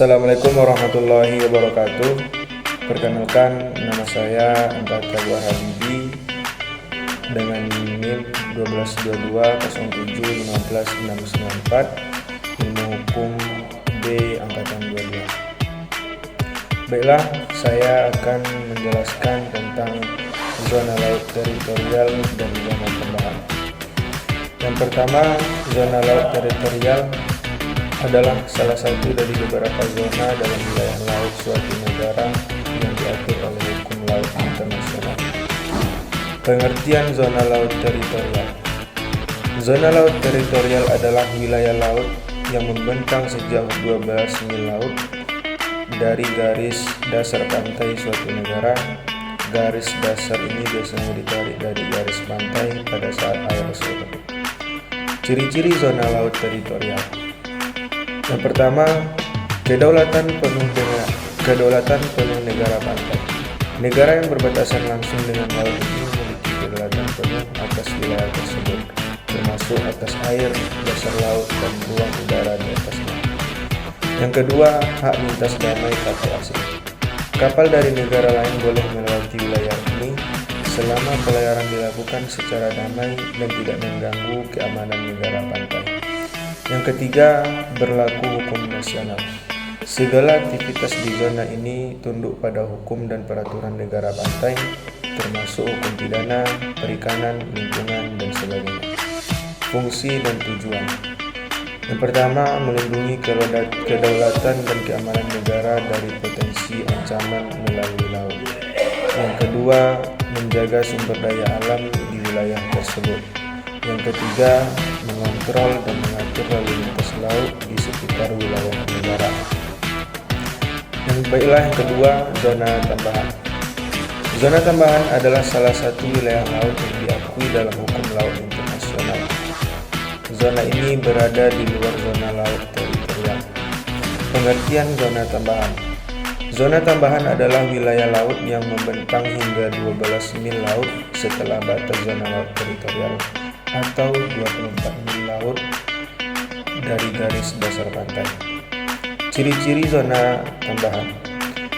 Assalamualaikum warahmatullahi wabarakatuh. Perkenalkan, nama saya Antata Buah Habibi dengan NIM 1222071594, ilmu hukum B angkatan 22. Baiklah, saya akan menjelaskan tentang zona laut teritorial dan zona tambahan. Yang pertama, zona laut teritorial adalah salah satu dari beberapa zona dalam wilayah laut suatu negara yang diatur oleh hukum laut internasional. Pengertian zona laut teritorial. Zona laut teritorial adalah wilayah laut yang membentang sejauh 12 mil laut dari garis dasar pantai suatu negara. Garis dasar ini biasanya ditarik dari garis pantai pada saat air surut. Ciri-ciri zona laut teritorial. Yang pertama, kedaulatan penuh negara pantai. Negara yang berbatasan langsung dengan laut ini memiliki kedaulatan penuh atas wilayah tersebut, termasuk atas air, dasar laut, dan ruang udara di atasnya. Yang kedua, hak lintas damai kapal asing. Kapal dari negara lain boleh melewati wilayah ini selama pelayaran dilakukan secara damai dan tidak mengganggu keamanan negara pantai. Yang ketiga, berlaku hukum nasional. Segala aktivitas di zona ini tunduk pada hukum dan peraturan negara pantai, termasuk hukum pidana, perikanan, lingkungan, dan sebagainya. Fungsi dan tujuan. Yang pertama, melindungi kedaulatan dan keamanan negara dari potensi ancaman melalui laut. Yang kedua, menjaga sumber daya alam di wilayah tersebut. Yang ketiga, mengontrol dan mengatur lalu lintas laut di sekitar wilayah negara. Yang kedua, zona tambahan. Zona tambahan adalah salah satu wilayah laut yang diakui dalam hukum laut internasional. Zona ini berada di luar zona laut teritorial. Pengertian zona tambahan. Zona tambahan adalah wilayah laut yang membentang hingga 12 mil laut setelah batas zona laut teritorial atau 24 mil laut dari garis dasar pantai. Ciri-ciri zona tambahan.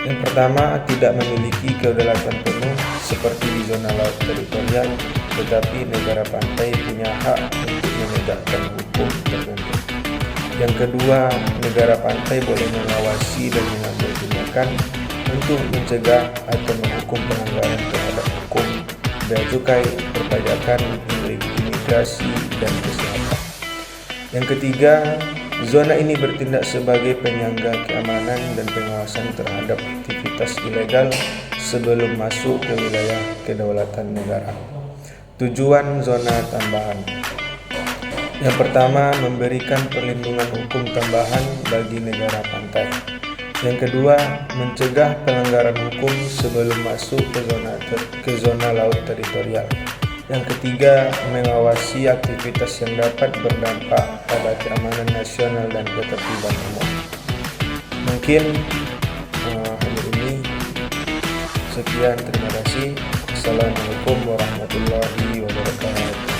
Yang pertama, tidak memiliki kedaulatan penuh seperti di zona laut teritorial, tetapi negara pantai punya hak untuk menegakkan hukum tertentu. Yang kedua, negara pantai boleh mengawasi dan mengambil tindakan untuk mencegah atau menghukum pelanggaran terhadap hukum bea cukai, perpajakan, imigrasi, dan kesehatan. Yang ketiga, zona ini bertindak sebagai penyangga keamanan dan pengawasan terhadap aktivitas ilegal sebelum masuk ke wilayah kedaulatan negara. Tujuan zona tambahan. Yang pertama, memberikan perlindungan hukum tambahan bagi negara pantai. Yang kedua, mencegah pelanggaran hukum sebelum masuk ke zona laut teritorial. Yang ketiga, mengawasi aktivitas yang dapat berdampak pada keamanan nasional dan ketertiban umum. Mungkin hanya ini. Sekian, terima kasih. Assalamualaikum warahmatullahi wabarakatuh.